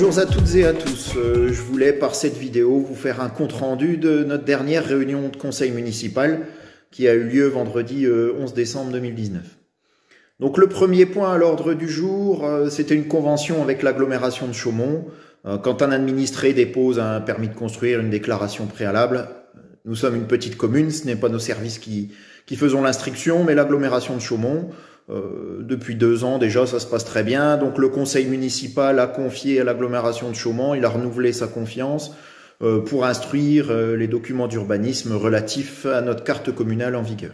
Bonjour à toutes et à tous, je voulais par cette vidéo vous faire un compte-rendu de notre dernière réunion de conseil municipal qui a eu lieu vendredi 11 décembre 2019. Donc le premier point à l'ordre du jour, c'était une convention avec l'agglomération de Chaumont. Quand un administré dépose un permis de construire, une déclaration préalable, nous sommes une petite commune, ce n'est pas nos services qui faisons l'instruction, mais l'agglomération de Chaumont. Depuis 2 ans déjà, ça se passe très bien. Donc le conseil municipal a confié à l'agglomération de Chaumont, il a renouvelé sa confiance pour instruire les documents d'urbanisme relatifs à notre carte communale en vigueur.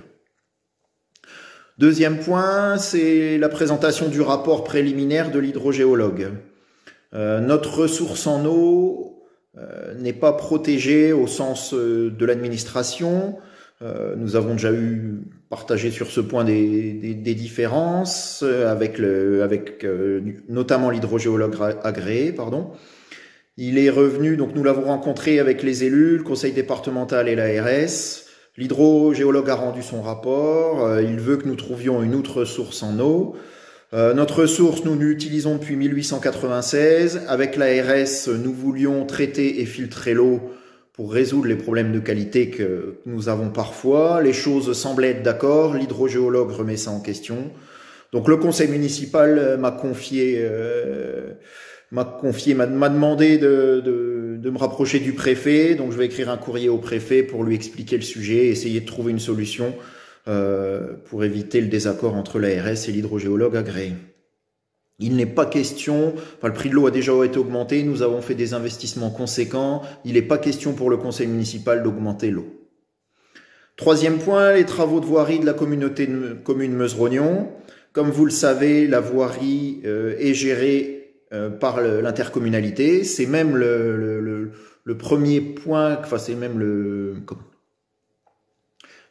Deuxième point, c'est la présentation du rapport préliminaire de l'hydrogéologue. Notre ressource en eau n'est pas protégée au sens de l'administration. Nous avons déjà partagé sur ce point des différences avec notamment l'hydrogéologue agréé. Il est revenu, donc nous l'avons rencontré avec les élus, le conseil départemental et l'ARS. L'hydrogéologue a rendu son rapport. Il veut que nous trouvions une autre ressource en eau. Notre ressource, nous l'utilisons depuis 1896. Avec l'ARS, nous voulions traiter et filtrer l'eau pour résoudre les problèmes de qualité que nous avons parfois. Les choses semblaient être d'accord, l'hydrogéologue remet ça en question. Donc le conseil municipal m'a demandé de me rapprocher du préfet, donc je vais écrire un courrier au préfet pour lui expliquer le sujet, essayer de trouver une solution pour éviter le désaccord entre l'ARS et l'hydrogéologue agréé. Il n'est pas question, le prix de l'eau a déjà été augmenté, nous avons fait des investissements conséquents, il n'est pas question pour le conseil municipal d'augmenter l'eau. Troisième point, les travaux de voirie de la communauté de communes Meuse-Rognon. Comme vous le savez, la voirie est gérée par l'intercommunalité, c'est même le premier point, c'est même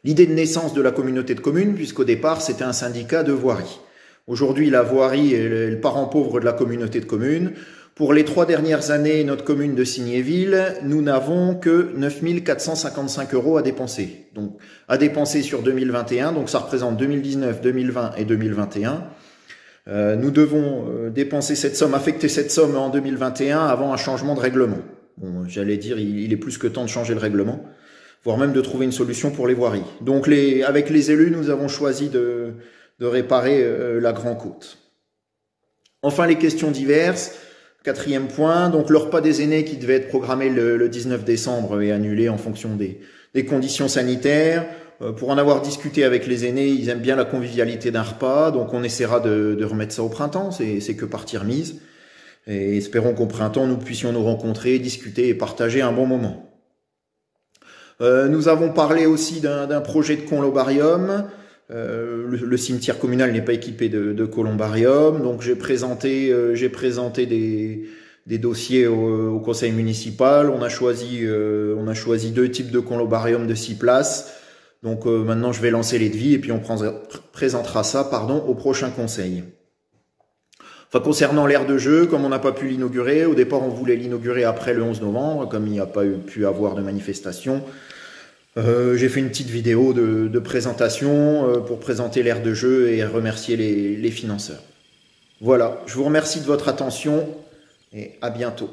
l'idée de naissance de la communauté de communes, puisqu'au départ c'était un syndicat de voirie. Aujourd'hui, la voirie est le parent pauvre de la communauté de communes. Pour les 3 dernières années, notre commune de Signéville, nous n'avons que 9 455 € à dépenser. Donc, à dépenser sur 2021, donc ça représente 2019, 2020 et 2021. Nous devons dépenser cette somme, affecter cette somme en 2021 avant un changement de règlement. Bon, j'allais dire, il est plus que temps de changer le règlement, voire même de trouver une solution pour les voiries. Donc, avec les élus, nous avons choisi de réparer la Grand Côte. Enfin, les questions diverses. 4e point, donc le repas des aînés qui devait être programmé le 19 décembre est annulé en fonction des conditions sanitaires. Pour en avoir discuté avec les aînés, ils aiment bien la convivialité d'un repas, donc on essaiera de remettre ça au printemps, c'est que partie remise. Et espérons qu'au printemps, nous puissions nous rencontrer, discuter et partager un bon moment. Nous avons parlé aussi d'un projet de columbarium. Le cimetière communal n'est pas équipé de columbarium, donc j'ai présenté des dossiers au conseil municipal. On a choisi 2 types de columbarium de 6 places. Donc maintenant je vais lancer les devis et puis on présentera ça au prochain conseil. Enfin, concernant l'aire de jeu, comme on n'a pas pu l'inaugurer, au départ on voulait l'inaugurer après le 11 novembre, comme il n'y a pas pu avoir de manifestation. J'ai fait une petite vidéo de présentation pour présenter l'aire de jeu et remercier les financeurs. Voilà, je vous remercie de votre attention et à bientôt.